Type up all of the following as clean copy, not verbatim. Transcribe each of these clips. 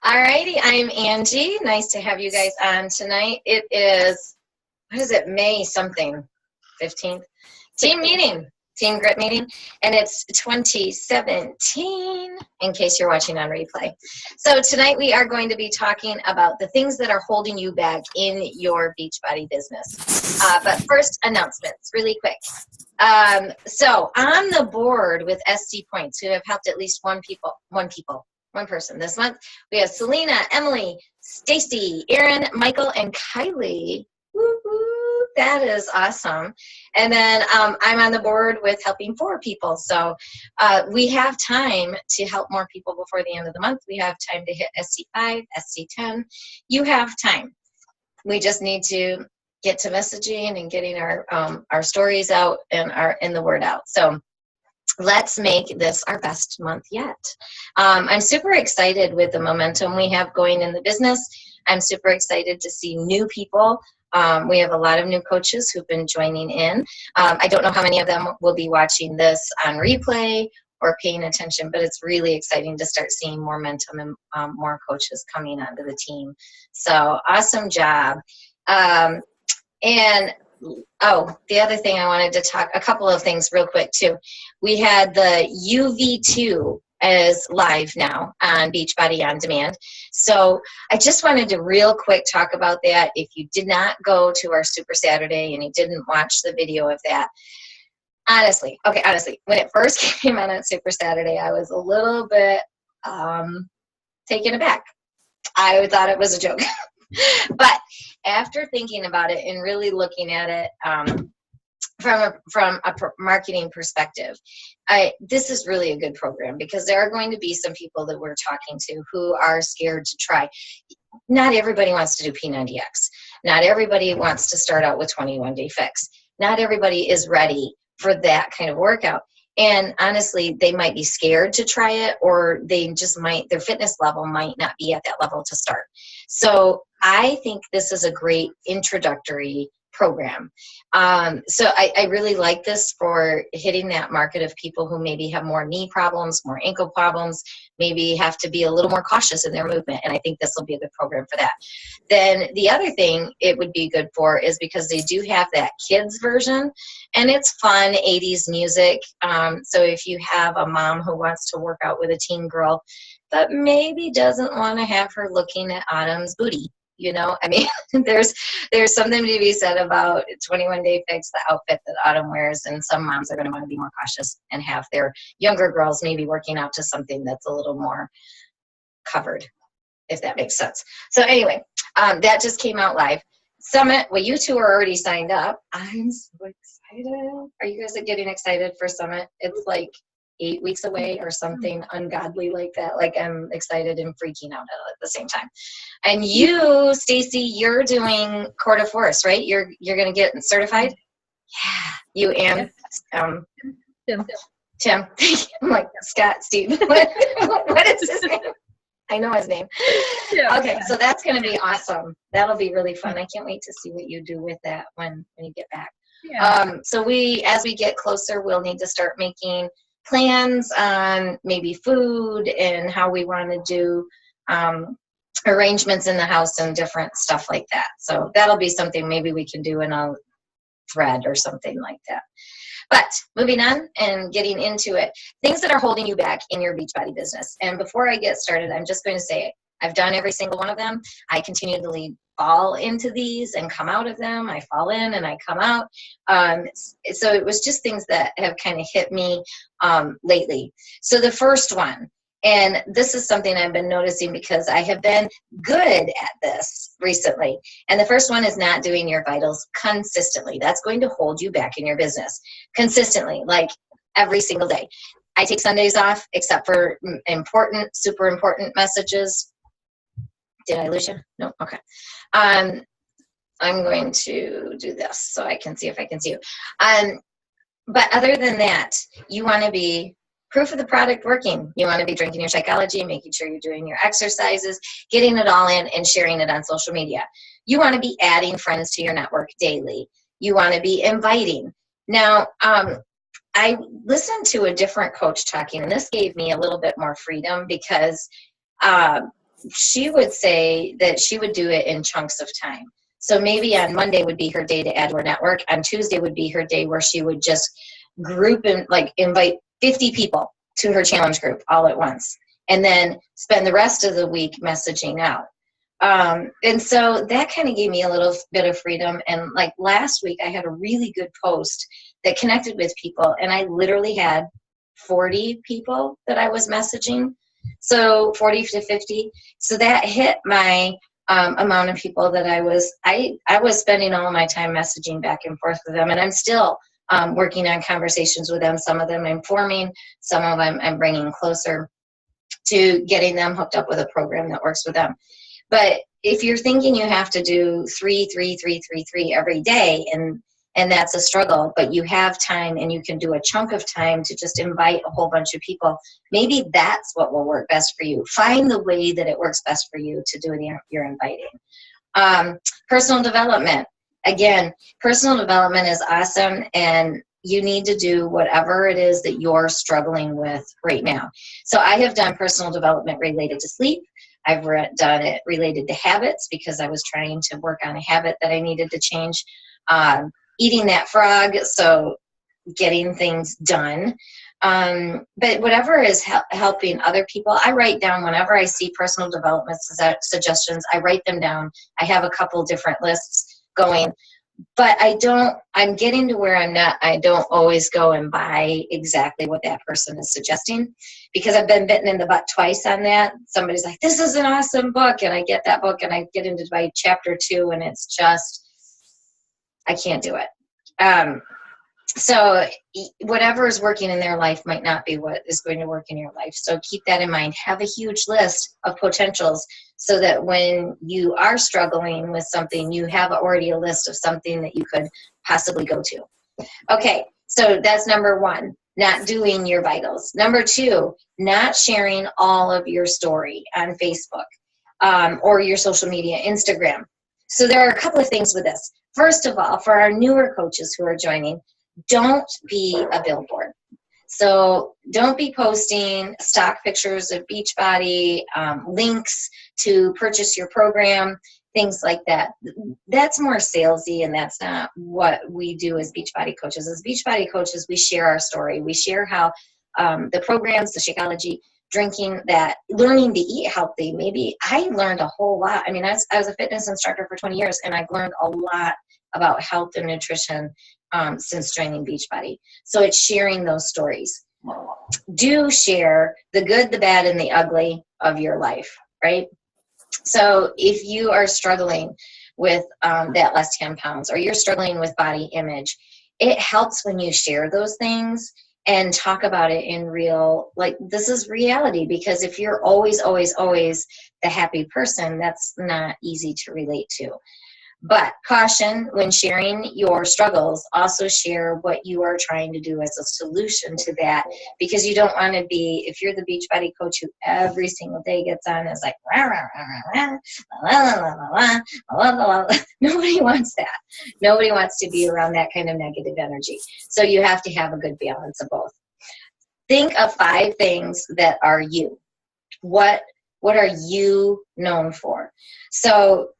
Alrighty, I'm Angie. Nice to have you guys on tonight. It is, what is it, May something, 15th? Team meeting, team grit meeting, and it's 2017 in case you're watching on replay. So tonight we are going to be talking about the things that are holding you back in your Beachbody business. But first, announcements, really quick. So on the board with SC Points, who have helped at least one person this month. We have Selena, Emily, Stacy, Aaron, Michael, and Kylie. Woo-hoo, that is awesome. And then I'm on the board with helping 4 people. So we have time to help more people before the end of the month. We have time to hit SC5, SC10. You have time. We just need to get to messaging and getting our stories out and the word out. So let's make this our best month yet. I'm super excited with the momentum we have going in the business. I'm super excited to see new people. We have a lot of new coaches who've been joining in. I don't know how many of them will be watching this on replay or paying attention, but it's really exciting to start seeing more momentum and more coaches coming onto the team. So awesome job. The other thing I wanted to talk, a couple of things real quick too. We had the UV2 as live now on Beachbody On Demand. So I just wanted to real quick talk about that. If you did not go to our Super Saturday and you didn't watch the video of that, honestly, when it first came on Super Saturday, I was a little bit taken aback. I thought it was a joke. But after thinking about it and really looking at it from a marketing perspective, this is really a good program because there are going to be some people that we're talking to who are scared to try. Not everybody wants to do P90X. Not everybody wants to start out with 21 Day Fix. Not everybody is ready for that kind of workout. And honestly, they might be scared to try it, or they just might, their fitness level might not be at that level to start. So I think this is a great introductory program. So I really like this for hitting that market of people who maybe have more knee problems, more ankle problems, maybe have to be a little more cautious in their movement. And I think this will be a good program for that. Then the other thing it would be good for is because they do have that kids version and it's fun 80s music. So if you have a mom who wants to work out with a teen girl, but maybe doesn't want to have her looking at Autumn's booty. You know, I mean, there's something to be said about 21 Day Fix, the outfit that Autumn wears, and some moms are going to want to be more cautious and have their younger girls maybe working out to something that's a little more covered, if that makes sense. So anyway, that just came out live. Summit, well, you two are already signed up. I'm so excited. Are you guys getting excited for Summit? It's like 8 weeks away or something ungodly like that. Like I'm excited and freaking out at the same time. And you, Stacy, you're doing Core de Force, right? You're going to get certified? Yeah. You and Tim. I'm like, Scott, Steve. What is his name? I know his name. Okay, so that's going to be awesome. That'll be really fun. I can't wait to see what you do with that when you get back. Yeah. So as we get closer, we'll need to start making plans on maybe food and how we want to do arrangements in the house and different stuff like that. So that'll be something maybe we can do in a thread or something like that. But moving on and getting into it, things that are holding you back in your Beachbody business. And before I get started, I'm just going to say I've done every single one of them. I continually fall into these and come out of them. I fall in and I come out. So it was just things that have kind of hit me lately. So the first one, and this is something I've been noticing because I have been good at this recently. And the first one is not doing your vitals consistently. That's going to hold you back in your business consistently, like every single day. I take Sundays off except for important, super important messages. Did I lose you? No? Okay. I'm going to do this so I can see if I can see you. But other than that, you want to be proof of the product working. You want to be drinking your Shakeology, making sure you're doing your exercises, getting it all in and sharing it on social media. You want to be adding friends to your network daily. You want to be inviting. Now, I listened to a different coach talking, and this gave me a little bit more freedom because she would say that she would do it in chunks of time. So maybe on Monday would be her day to add to her network. On Tuesday would be her day where she would just group and like invite 50 people to her challenge group all at once, and then spend the rest of the week messaging out. And so that kind of gave me a little bit of freedom. And like last week, I had a really good post that connected with people, and I literally had 40 people that I was messaging. So 40 to 50. So that hit my amount of people that I was spending all my time messaging back and forth with them. And I'm still working on conversations with them. Some of them I'm forming, some of them I'm bringing closer to getting them hooked up with a program that works with them. But if you're thinking you have to do 3 every day, and that's a struggle, but you have time and you can do a chunk of time to just invite a whole bunch of people, maybe that's what will work best for you. Find the way that it works best for you to do your inviting. Personal development. Again, personal development is awesome, and you need to do whatever it is that you're struggling with right now. So I have done personal development related to sleep. I've done it related to habits because I was trying to work on a habit that I needed to change. Eating that frog, so getting things done. But whatever is helping other people, I write down whenever I see personal development suggestions, I write them down. I have a couple different lists going. But I'm getting to where I don't always go and buy exactly what that person is suggesting, because I've been bitten in the butt twice on that. Somebody's like, this is an awesome book. And I get that book and I get into by chapter 2 and it's just, I can't do it. So whatever is working in their life might not be what is going to work in your life. So keep that in mind. Have a huge list of potentials so that when you are struggling with something, you have already a list of something that you could possibly go to. Okay, so that's number 1, not doing your vitals. Number 2, not sharing all of your story on Facebook or your social media, Instagram. So there are a couple of things with this. First of all, for our newer coaches who are joining, don't be a billboard. So don't be posting stock pictures of Beachbody, links to purchase your program, things like that. That's more salesy, and that's not what we do as Beachbody coaches. As Beachbody coaches, we share our story. We share how the programs, the Shakeology, drinking that, learning to eat healthy. Maybe I learned a whole lot. I mean, I was a fitness instructor for 20 years, and I've learned a lot about health and nutrition since joining Beachbody. So it's sharing those stories. Do share the good, the bad, and the ugly of your life, right? So if you are struggling with that last 10 pounds, or you're struggling with body image, it helps when you share those things and talk about it in real, like, this is reality. Because if you're always, always, always the happy person, that's not easy to relate to. But caution when sharing your struggles, also share what you are trying to do as a solution to that, because you don't want to be, if you're the Beachbody coach who every single day gets on and is like, rah, rah, rah, rah, la, la, la, la, la, la, la. Nobody wants that. Nobody wants to be around that kind of negative energy. So you have to have a good balance of both. Think of 5 things that are you. What are you known for? So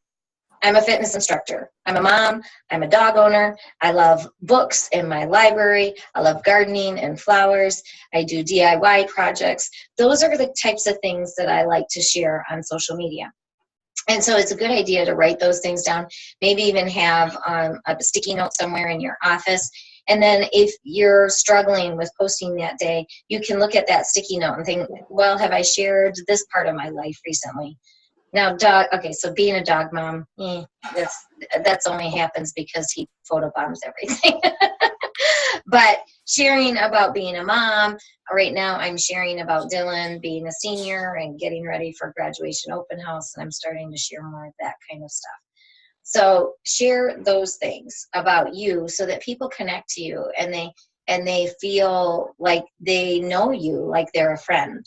I'm a fitness instructor. I'm a mom. I'm a dog owner. I love books in my library. I love gardening and flowers. I do DIY projects. Those are the types of things that I like to share on social media. And so it's a good idea to write those things down, maybe even have a sticky note somewhere in your office. And then if you're struggling with posting that day, you can look at that sticky note and think, well, have I shared this part of my life recently? Now, so being a dog mom, that's only happens because he photobombs everything. But sharing about being a mom, right now I'm sharing about Dylan being a senior and getting ready for graduation open house, and I'm starting to share more of that kind of stuff. So share those things about you so that people connect to you and they feel like they know you, like they're a friend.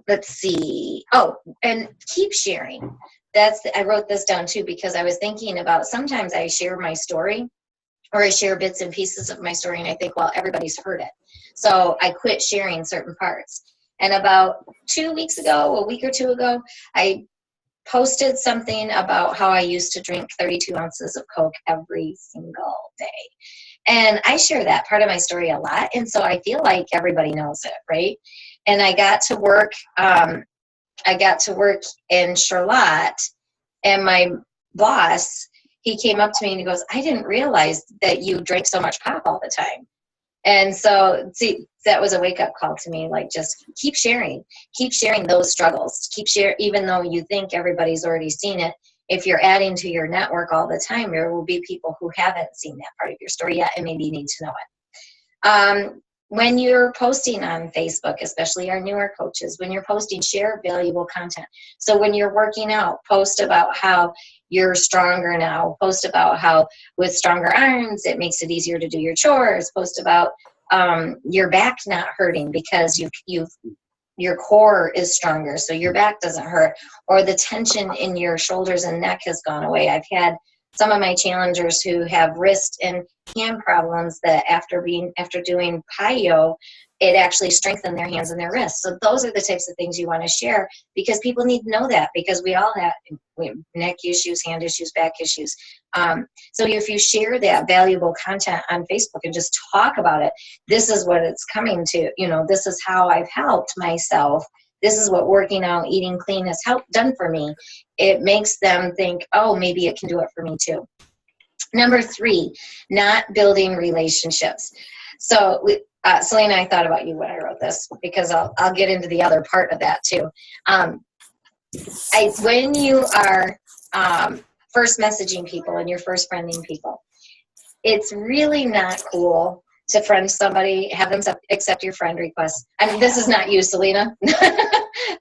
Let's see. Oh, and keep sharing. I wrote this down too, because I was thinking about, sometimes I share my story, or I share bits and pieces of my story, and I think, well, everybody's heard it, so I quit sharing certain parts. And about 2 weeks ago, a week or two ago, I posted something about how I used to drink 32 ounces of Coke every single day. And I share that part of my story a lot. And so I feel like everybody knows it, right? And I got to work in Charlotte, and my boss, he came up to me and he goes, I didn't realize that you drank so much pop all the time. And so, see, that was a wake-up call to me, like, just keep sharing those struggles, even though you think everybody's already seen it. If you're adding to your network all the time, there will be people who haven't seen that part of your story yet and maybe need to know it. When you're posting on Facebook, especially our newer coaches, when you're posting, share valuable content. So when you're working out, post about how you're stronger now. Post about how with stronger arms, it makes it easier to do your chores. Post about your back not hurting because your core is stronger, so your back doesn't hurt, or the tension in your shoulders and neck has gone away. I've had some of my challengers who have wrist and hand problems that after doing PiYo, it actually strengthened their hands and their wrists. So those are the types of things you want to share, because people need to know that, because we all have neck issues, hand issues, back issues. So if you share that valuable content on Facebook and just talk about it, this is what it's coming to, this is how I've helped myself. This is what working out, eating clean has done for me. It makes them think, oh, maybe it can do it for me too. Number 3, not building relationships. So Selena, I thought about you when I wrote this, because I'll get into the other part of that too. When you are first messaging people and you're first friending people, it's really not cool to friend somebody, have them accept your friend request. I mean, this is not you, Selena.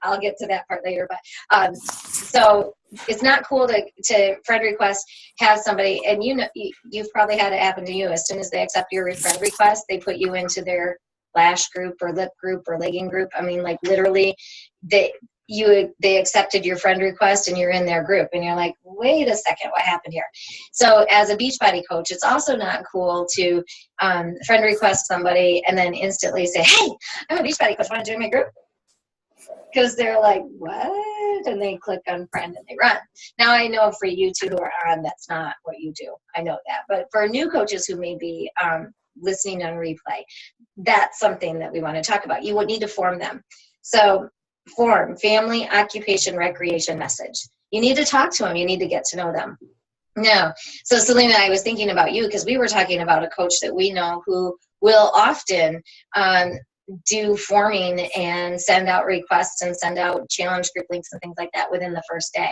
I'll get to that part later. But so it's not cool to friend request, have somebody, and you've probably had it happen to you. As soon as they accept your friend request, they put you into their lash group or lip group or legging group. I mean, like, literally, they accepted your friend request and you're in their group, and you're like, wait a second, what happened here? So as a Beachbody coach, it's also not cool to friend request somebody and then instantly say, hey, I'm a Beachbody coach, want to join my group? Because they're like, what? And they click on friend and they run. Now, I know for you two who are on, that's not what you do. I know that. But for new coaches who may be listening on replay, that's something that we want to talk about. You would need to form them. So form family, occupation, recreation message. You need to talk to them. You need to get to know them. No. So Selena, I was thinking about you because we were talking about a coach that we know who will often do forming and send out requests and send out challenge group links and things like that within the first day.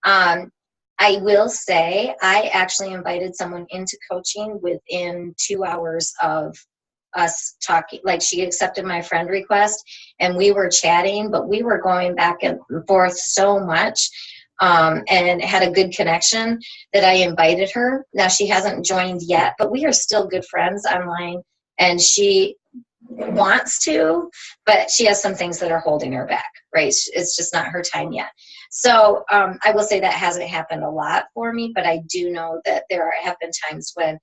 I will say I actually invited someone into coaching within 2 hours of us talking. Like, she accepted my friend request and we were chatting, but we were going back and forth so much and had a good connection that I invited her. Now, she hasn't joined yet, but we are still good friends online, and she wants to, but she has some things that are holding her back, right? It's just not her time yet. So I will say that hasn't happened a lot for me, but I do know that there have been times when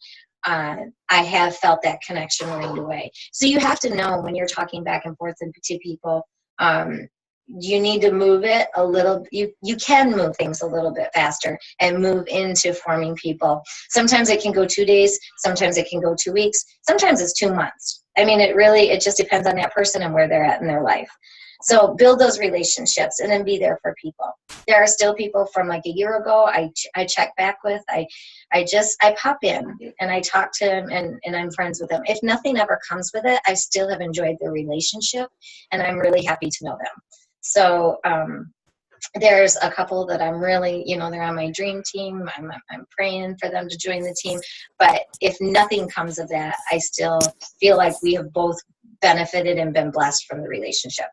I have felt that connection right away. So you have to know when you're talking back and forth to people, you need to move it a little. You can move things a little bit faster and move into forming people. Sometimes it can go 2 days. Sometimes it can go 2 weeks. Sometimes it's 2 months. I mean, it just depends on that person and where they're at in their life. So build those relationships and then be there for people. There are still people from like a year ago I check back with. I pop in and I talk to them and I'm friends with them. If nothing ever comes with it, I still have enjoyed the relationship and I'm really happy to know them. So there's a couple that I'm really, they're on my dream team. I'm praying for them to join the team. But if nothing comes of that, I still feel like we have both benefited and been blessed from the relationship.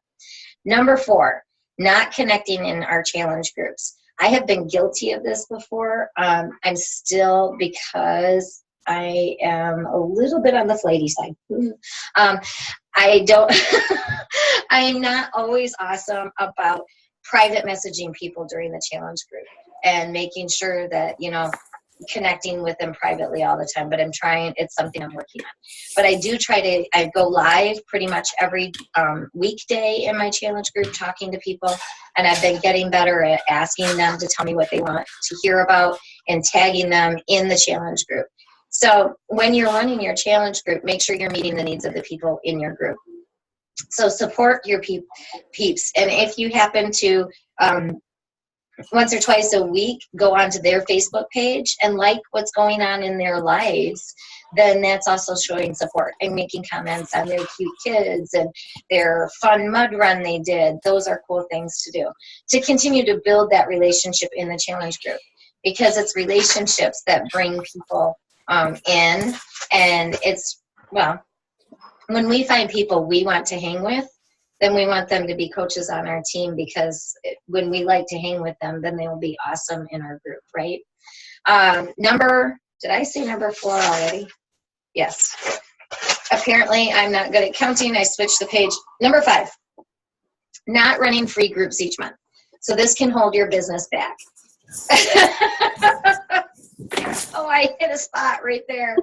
Number 4, not connecting in our challenge groups. I have been guilty of this before. I'm still, because I am a little bit on the flighty side. I'm not always awesome about private messaging people during the challenge group and making sure that, connecting with them privately all the time, but I'm trying. It's something I'm working on. But I do try to, I go live pretty much every weekday in my challenge group talking to people, and I've been getting better at asking them to tell me what they want to hear about and tagging them in the challenge group. So when you're running your challenge group, make sure you're meeting the needs of the people in your group. So support your peeps. And if you happen to once or twice a week go onto their Facebook page and like what's going on in their lives, then that's also showing support and making comments on their cute kids and their fun mud run they did. Those are cool things to do to continue to build that relationship in the challenge group, because it's relationships that bring people in. And it's, well, when we find people we want to hang with, then we want them to be coaches on our team, because when we like to hang with them, then they will be awesome in our group, right? Did I say number 4 already? Yes. Apparently, I'm not good at counting. I switched the page. Number 5, not running free groups each month. So this can hold your business back. Oh, I hit a spot right there.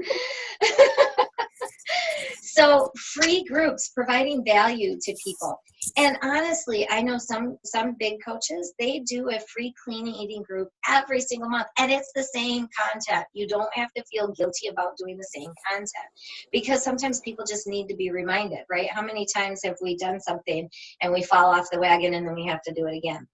So free groups, providing value to people. And honestly, I know some big coaches, they do a free clean eating group every single month, and it's the same content. You don't have to feel guilty about doing the same content, because sometimes people just need to be reminded, right? How many times have we done something and we fall off the wagon and then we have to do it again?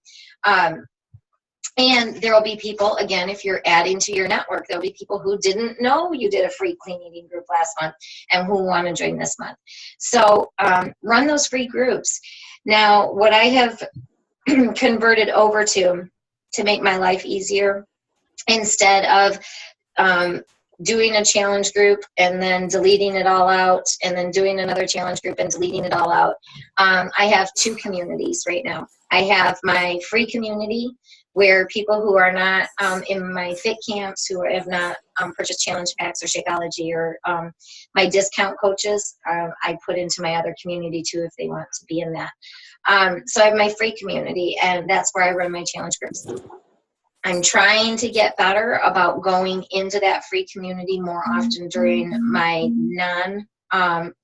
And there will be people, again, if you're adding to your network, there'll be people who didn't know you did a free clean eating group last month and who want to join this month. So run those free groups. Now, what I have converted over to make my life easier, instead of doing a challenge group and then deleting it all out and then doing another challenge group and deleting it all out, I have 2 communities right now. I have my free community, where people who are not in my fit camps, who have not purchased challenge packs or Shakeology, or my discount coaches, I put into my other community too if they want to be in that. So I have my free community, and that's where I run my challenge groups. I'm trying to get better about going into that free community more often during my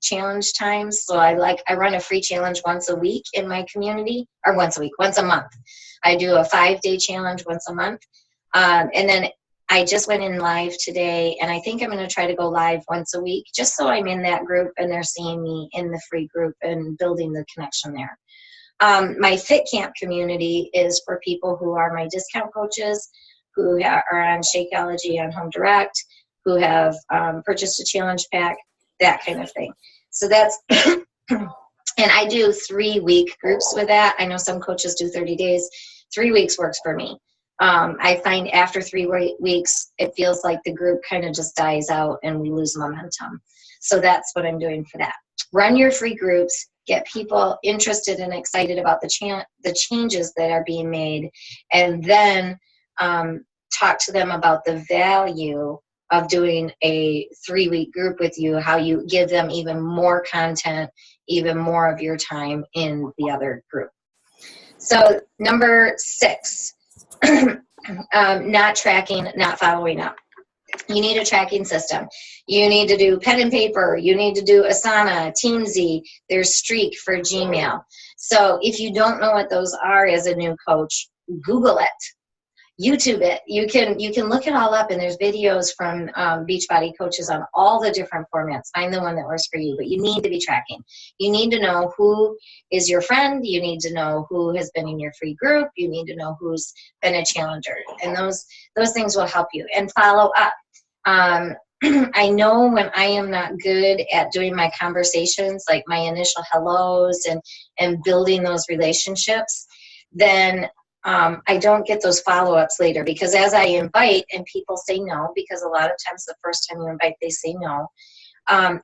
challenge times. So I run a free challenge once a week in my community, or once a month. I do a 5-day challenge once a month. And then I just went in live today, and I think I'm going to try to go live once a week, just so I'm in that group and they're seeing me in the free group and building the connection there. My Fit Camp community is for people who are my discount coaches, who are on Shakeology, on Home Direct, who have purchased a challenge pack, that kind of thing. So that's, and I do 3-week groups with that. I know some coaches do 30 days. 3 weeks works for me. I find after 3 weeks, it feels like the group kind of just dies out and we lose momentum. So that's what I'm doing for that. Run your free groups, get people interested and excited about the changes that are being made, and then talk to them about the value of doing a 3-week group with you, how you give them even more content, even more of your time in the other group. So number 6, not tracking, not following up. You need a tracking system. You need to do pen and paper. You need to do Asana, Teamsy. There's Streak for Gmail. So if you don't know what those are as a new coach, Google it. YouTube it. You can look it all up, and there's videos from Beachbody coaches on all the different formats. Find the one that works for you, but you need to be tracking. You need to know who is your friend. You need to know who has been in your free group. You need to know who's been a challenger, and those things will help you. And follow up. I know when I am not good at doing my conversations, like my initial hellos and building those relationships, then I don't get those follow-ups later, because as I invite and people say no, because a lot of times the first time you invite, they say no.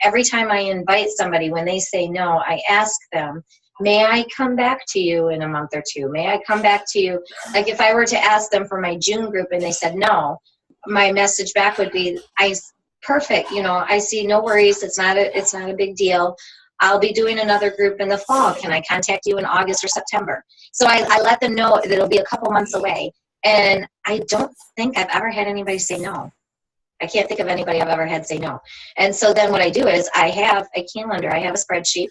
Every time I invite somebody, when they say no, I ask them, may I come back to you in a month or 2? May I come back to you? Like if I were to ask them for my June group and they said no, my message back would be, perfect, I see, no worries, it's not a big deal. I'll be doing another group in the fall. Can I contact you in August or September? So I let them know that it'll be a couple months away. And I don't think I've ever had anybody say no. I can't think of anybody I've ever had say no. And so then what I do is I have a calendar, I have a spreadsheet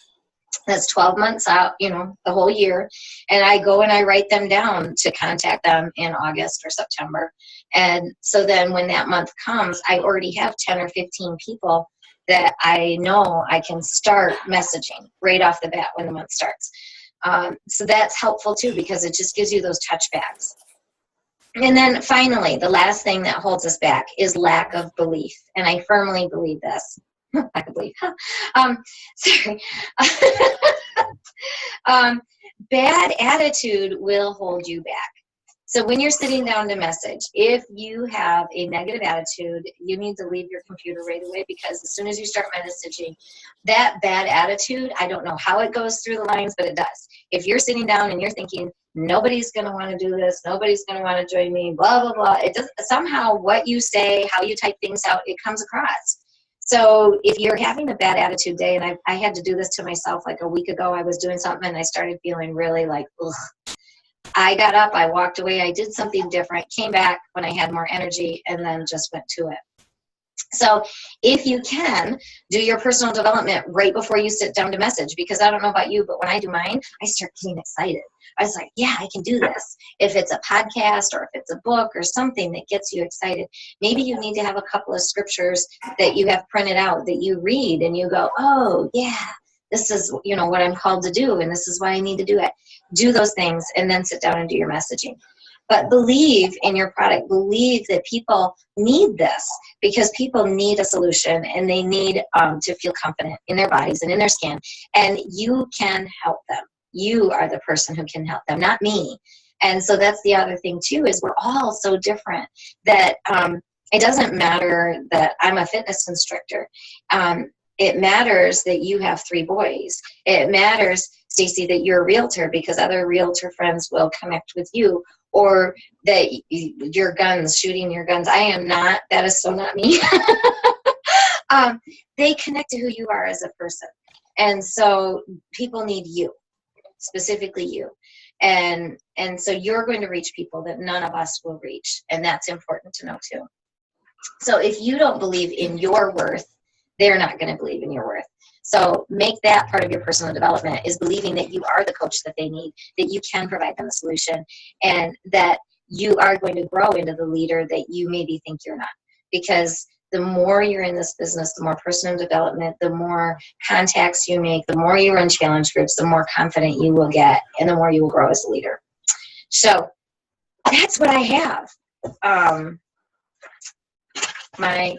that's 12 months out, you know, the whole year. And I go and I write them down to contact them in August or September. And so then when that month comes, I already have 10 or 15 people that I know I can start messaging right off the bat when the month starts. So that's helpful too, because it just gives you those touchbacks. And then finally, the last thing that holds us back is lack of belief. And I firmly believe this. Lack of belief. Sorry. Bad attitude will hold you back. So when you're sitting down to message, if you have a negative attitude, you need to leave your computer right away, because as soon as you start messaging, that bad attitude, I don't know how it goes through the lines, but it does. If you're sitting down and you're thinking, nobody's going to want to do this, nobody's going to want to join me, blah, blah, blah, it does, somehow what you say, how you type things out, it comes across. So if you're having a bad attitude day, and I had to do this to myself like a week ago, I was doing something and I started feeling really like, ugh. I got up, I walked away, I did something different, came back when I had more energy, and then just went to it. So if you can, do your personal development right before you sit down to message, because I don't know about you, but when I do mine, I start getting excited. I was like, yeah, I can do this. If it's a podcast or if it's a book or something that gets you excited, maybe you need to have a couple of scriptures that you have printed out that you read and you go, oh, yeah, this is, you know, what I'm called to do, and this is why I need to do it. Do those things and then sit down and do your messaging. But believe in your product. Believe that people need this, because people need a solution and they need to feel confident in their bodies and in their skin. And you can help them. You are the person who can help them, not me. And so that's the other thing too, is we're all so different that it doesn't matter that I'm a fitness instructor. It matters that you have 3 boys. It matters, Stacy, that you're a realtor, because other realtor friends will connect with you, or that your guns, shooting your guns. I am not. That is so not me. They connect to who you are as a person. And so people need you, specifically you. And so you're going to reach people that none of us will reach. And that's important to know too. So if you don't believe in your worth, they're not going to believe in your worth. So make that part of your personal development, is believing that you are the coach that they need, that you can provide them a solution, and that you are going to grow into the leader that you maybe think you're not. Because the more you're in this business, the more personal development, the more contacts you make, the more you run challenge groups, the more confident you will get, and the more you will grow as a leader. So that's what I have.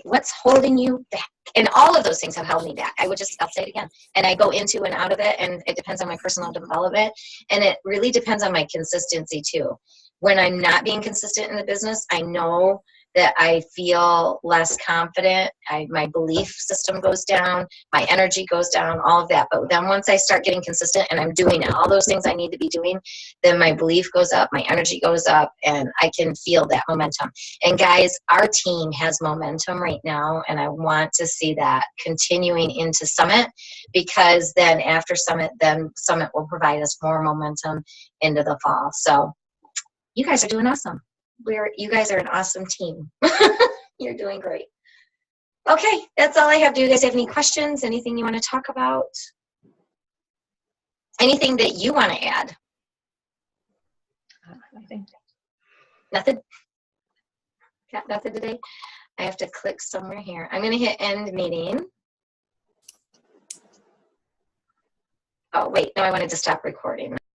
What's holding you back? And all of those things have held me back. I'll say it again. And I go into and out of it, and it depends on my personal development. And it really depends on my consistency too. When I'm not being consistent in the business, I know that I feel less confident. My belief system goes down, my energy goes down, all of that. But then once I start getting consistent and I'm doing all those things I need to be doing, then my belief goes up, my energy goes up, and I can feel that momentum. And guys, our team has momentum right now, and I want to see that continuing into Summit, because then after Summit, then Summit will provide us more momentum into the fall. So you guys are doing awesome. You guys are an awesome team. You're doing great. Okay, that's all I have. Do you guys have any questions? Anything you want to talk about? Anything that you want to add? Nothing? Got nothing today? I have to click somewhere here. I'm going to hit end meeting. Oh, wait. No, I wanted to stop recording.